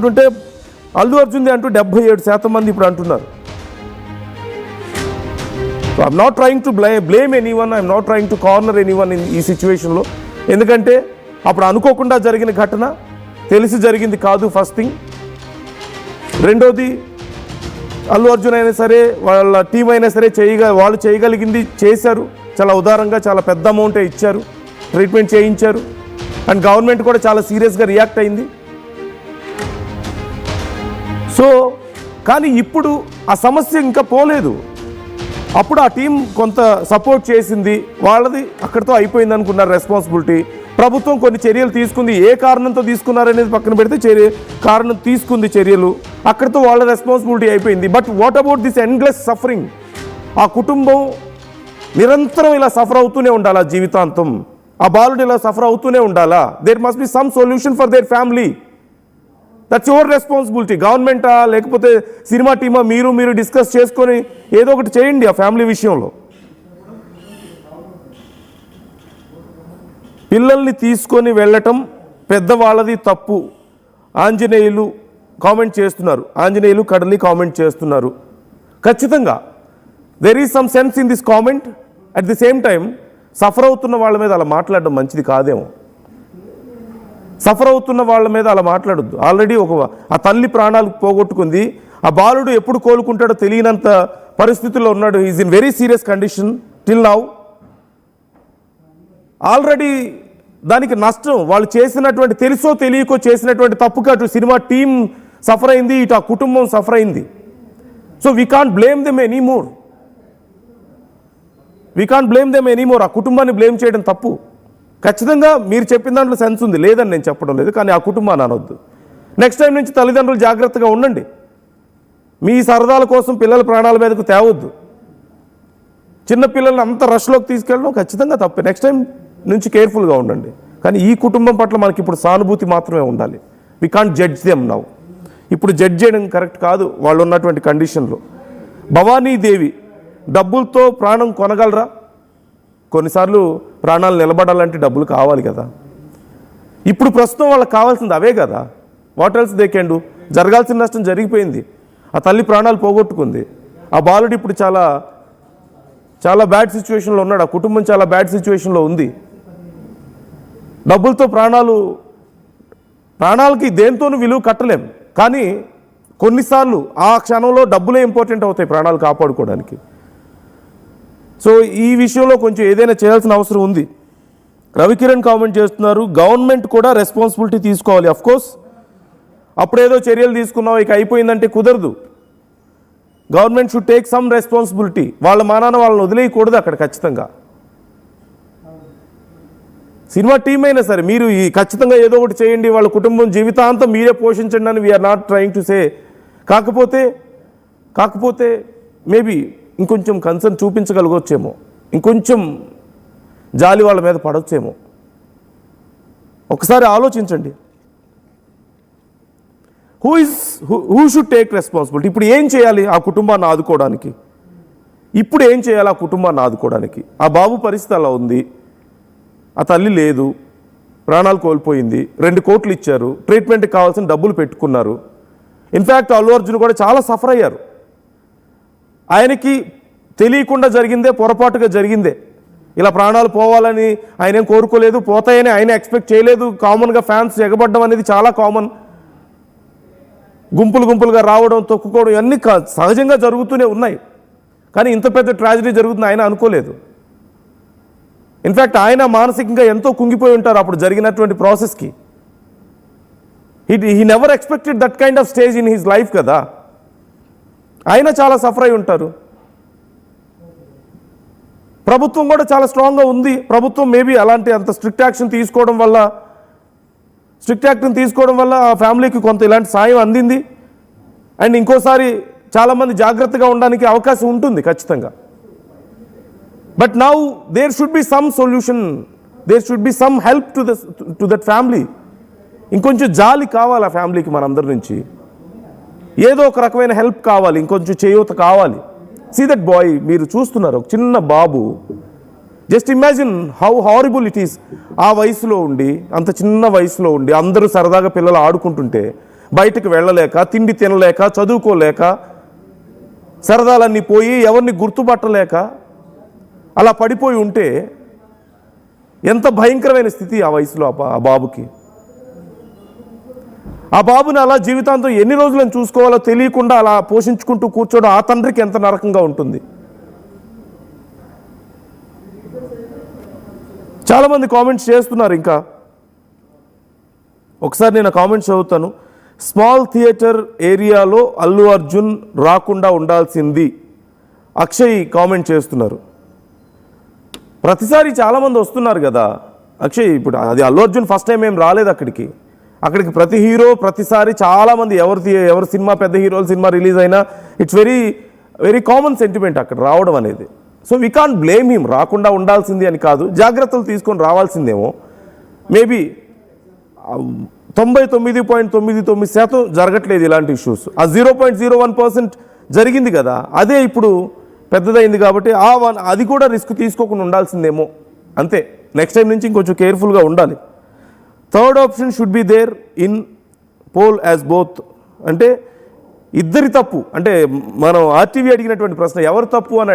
అంటుంటే అల్లు అర్జున్ది అంటూ 77% మంది ఇప్పుడు అంటున్నారు. So I'm not trying to blame anyone, I'm not trying to corner anyone ఈ సిచ్యువేషన్లో. ఎందుకంటే అప్పుడు అనుకోకుండా జరిగిన ఘటన, తెలిసి జరిగింది కాదు ఫస్ట్ థింగ్. రెండోది, అల్లు అర్జున్ అయినా సరే వాళ్ళ టీం అయినా సరే వాళ్ళు చేయగలిగింది చేశారు. చాలా ఉదారంగా చాలా పెద్ద అమౌంటే ఇచ్చారు, ట్రీట్మెంట్ చేయించారు. అండ్ గవర్నమెంట్ కూడా చాలా సీరియస్గా రియాక్ట్ అయింది. సో కానీ ఇప్పుడు ఆ సమస్య ఇంకా పోలేదు. అప్పుడు ఆ టీం కొంత సపోర్ట్ చేసింది, వాళ్ళది అక్కడితో అయిపోయింది అనుకున్నారు రెస్పాన్సిబిలిటీ. ప్రభుత్వం కొన్ని చర్యలు తీసుకుంది, ఏ కారణంతో తీసుకున్నారనేది పక్కన పెడితే కారణం తీసుకుంది చర్యలు, అక్కడితో వాళ్ళ రెస్పాన్సిబిలిటీ అయిపోయింది. But what about this endless suffering? ఆ కుటుంబం నిరంతరం ఇలా సఫర్ అవుతూనే ఉండాలా జీవితాంతం? ఆ బాలుడు ఇలా సఫర్ అవుతూనే ఉండాలా? There must be some solution for their family. That's your responsibility. గవర్నమెంటా లేకపోతే సినిమా టీమా మీరు డిస్కస్ చేసుకొని ఏదో ఒకటి చేయండి ఆ ఫ్యామిలీ విషయంలో. పిల్లల్ని తీసుకొని వెళ్ళటం పెద్దవాళ్ళది తప్పు. ఆంజనేయులు కామెంట్ చేస్తున్నారు, ఆంజనేయులు కడలి కామెంట్ చేస్తున్నారు. ఖచ్చితంగా there is some sense in this comment. At the same time suffer అవుతున్న వాళ్ళ మీద అలా మాట్లాడడం మంచిది కాదేమో. సఫర్ అవుతున్న వాళ్ళ మీద అలా మాట్లాడొద్దు. ఆల్రెడీ ఆ తల్లి ప్రాణాలు పోగొట్టుకుంది, ఆ బాలుడు ఎప్పుడు కోలుకుంటాడో తెలియనంత పరిస్థితుల్లో ఉన్నాడు. Is in very serious condition till now. Already దానికి నష్టం వాళ్ళు చేసినటువంటి, తెలుసో తెలియకో చేసినటువంటి తప్పుగా అటు సినిమా టీం సఫర్ అయింది, ఇటు ఆ కుటుంబం సఫర్ అయింది. So we can't blame them anymore. ఆ కుటుంబాన్ని బ్లేమ్ చేయడం తప్పు. ఖచ్చితంగా మీరు చెప్పిన దాంట్లో సెన్స్ ఉంది, లేదని నేను చెప్పడం లేదు, కానీ ఆ కుటుంబాన్ని అనొద్దు. నెక్స్ట్ టైం నుంచి తల్లిదండ్రులు జాగ్రత్తగా ఉండండి. మీ సరదాల కోసం పిల్లల ప్రాణాల మీదకు తేవద్దు. చిన్నపిల్లల్ని అంత రష్లోకి తీసుకెళ్ళడం ఖచ్చితంగా తప్పే. నెక్స్ట్ టైం నుంచి కేర్ఫుల్గా ఉండండి. కానీ ఈ కుటుంబం పట్ల మనకి ఇప్పుడు సానుభూతి మాత్రమే ఉండాలి. We can't judge them now. ఇప్పుడు జడ్జ్ చేయడం కరెక్ట్ కాదు వాళ్ళు ఉన్నటువంటి కండిషన్లో. భవానీదేవి, డబ్బులతో ప్రాణం కొనగలరా? కొన్నిసార్లు ప్రాణాలు నిలబడాలంటే డబ్బులు కావాలి కదా. ఇప్పుడు ప్రస్తుతం వాళ్ళకి కావాల్సింది అవే కదా. What else they can do? జరగాల్సిన నష్టం జరిగిపోయింది, ఆ తల్లి ప్రాణాలు పోగొట్టుకుంది. ఆ బాలుడు ఇప్పుడు చాలా చాలా బ్యాడ్ సిచ్యువేషన్లో ఉన్నాడు, ఆ కుటుంబం చాలా బ్యాడ్ సిచ్యువేషన్లో ఉంది. డబ్బులతో ప్రాణాలకి దేంతోనూ విలువ కట్టలేం. కానీ కొన్నిసార్లు ఆ క్షణంలో డబ్బులే ఇంపార్టెంట్ అవుతాయి ప్రాణాలు కాపాడుకోవడానికి. సో ఈ విషయంలో కొంచెం ఏదైనా చేయాల్సిన అవసరం ఉంది. రవికిరణ్ కామెంట్ చేస్తున్నారు, గవర్నమెంట్ కూడా రెస్పాన్సిబిలిటీ తీసుకోవాలి. అఫ్కోర్స్ అప్పుడేదో చర్యలు తీసుకున్నావు ఇక అయిపోయిందంటే కుదరదు. Government should take some responsibility. వాళ్ళ మానాన వాళ్ళని వదిలేయకూడదు అక్కడ. ఖచ్చితంగా సినిమా టీం అయినా సరే మీరు ఖచ్చితంగా ఏదో ఒకటి చేయండి, వాళ్ళ కుటుంబం జీవితాంతం మీరే పోషించండి అని we are not trying to say. కాకపోతే మేబీ ఇంకొంచెం కన్సర్న్ చూపించగలగొచ్చేమో, ఇంకొంచెం జాలి వాళ్ళ మీద పడవచ్చేమో. ఒకసారి ఆలోచించండి. Who should take responsibility? ఇప్పుడు ఏం చేయాలి ఆ కుటుంబాన్ని ఆదుకోవడానికి? ఆ బాబు పరిస్థితి అలా ఉంది, ఆ తల్లి లేదు, ప్రాణాలు కోల్పోయింది, 2 కోట్లు ఇచ్చారు, ట్రీట్మెంట్కి కావాల్సిన డబ్బులు పెట్టుకున్నారు. ఇన్ఫ్యాక్ట్ అల్లు అర్జున్ కూడా చాలా సఫర్ అయ్యారు. ఆయనకి తెలియకుండా జరిగిందే, పొరపాటుగా జరిగిందే. ఇలా ప్రాణాలు పోవాలని ఆయన ఏం కోరుకోలేదు, పోతాయని ఆయన ఎక్స్పెక్ట్ చేయలేదు. కామన్గా ఫ్యాన్స్ ఎగబడ్డం అనేది చాలా కామన్. గుంపులుగా రావడం, తొక్కుకోవడం ఇవన్నీ సహజంగా జరుగుతూనే ఉన్నాయి. కానీ ఇంత పెద్ద ట్రాజడీ జరుగుతుంది ఆయన అనుకోలేదు. ఇన్ఫ్యాక్ట్ ఆయన మానసికంగా ఎంతో కుంగిపోయి ఉంటారు అప్పుడు జరిగినటువంటి ప్రాసెస్కి. He never expected that kind of stage in his life కదా. ఆయన చాలా సఫర్ అయి ఉంటారు. ప్రభుత్వం కూడా చాలా స్ట్రాంగ్గా ఉంది. ప్రభుత్వం మేబీ అంత స్ట్రిక్ట్ యాక్షన్ తీసుకోవడం వల్ల ఆ ఫ్యామిలీకి కొంత ఇలాంటి సాయం అందింది. అండ్ ఇంకోసారి చాలామంది జాగ్రత్తగా ఉండడానికి అవకాశం ఉంటుంది ఖచ్చితంగా. But now there should be some solution, there should be some help to that family. ఇంకొంచెం జాలి కావాలి ఆ ఫ్యామిలీకి మనందరి నుంచి. ఏదో ఒక రకమైన హెల్ప్ కావాలి, ఇంకొంచెం చేయూత కావాలి. సీ దట్ బాయ్, మీరు చూస్తున్నారు ఒక చిన్న బాబు. Just imagine how horrible it is. ఆ వయసులో ఉండి, అంత చిన్న వయసులో ఉండి అందరూ సరదాగా పిల్లలు ఆడుకుంటుంటే బయటకు వెళ్ళలేక, తిండి తినలేక, చదువుకోలేక, సరదాలన్నీ పోయి ఎవరిని గుర్తుపట్టలేక అలా పడిపోయి ఉంటే ఎంత భయంకరమైన స్థితి ఆ వయసులో ఆ బాబుకి. ఆ బాబుని అలా జీవితాంతం ఎన్ని రోజులను చూసుకోవాలో తెలియకుండా అలా పోషించుకుంటూ కూర్చోవడం ఆ తండ్రికి ఎంత నరకంగా ఉంటుంది. చాలామంది కామెంట్స్ చేస్తున్నారు. ఇంకా ఒకసారి నేను కామెంట్స్ చదువుతాను. స్మాల్ థియేటర్ ఏరియాలో అల్లు అర్జున్ రాకుండా ఉండాల్సింది అక్షయ్ కామెంట్ చేస్తున్నారు. ప్రతిసారి చాలామంది వస్తున్నారు కదా అక్షయ్. ఇప్పుడు అది అల్లు అర్జున్ ఫస్ట్ టైం ఏం రాలేదు అక్కడికి. ప్రతి హీరో ప్రతిసారి చాలామంది ఎవరు సినిమా పెద్ద హీరోలు సినిమా రిలీజ్ అయినా it's very very common sentiment అక్కడ రావడం అనేది. So we can't blame him. రాకుండా ఉండాల్సింది అని కాదు, జాగ్రత్తలు తీసుకొని రావాల్సిందేమో. మేబీ 99.99% జరగట్లేదు ఇలాంటి ఇష్యూస్. ఆ 0.01% జరిగింది కదా, అదే ఇప్పుడు పెద్దదైంది కాబట్టి అది కూడా రిస్క్ తీసుకోకుండా ఉండాల్సిందేమో అంతే. నెక్స్ట్ టైం నుంచి ఇంకొంచెం కేర్ఫుల్గా ఉండాలి. Third option should be there in poll as both. అంటే ఇద్దరి తప్పు. అంటే మనం ఆర్టీవీ అడిగినటువంటి ప్రశ్న ఎవరు తప్పు అని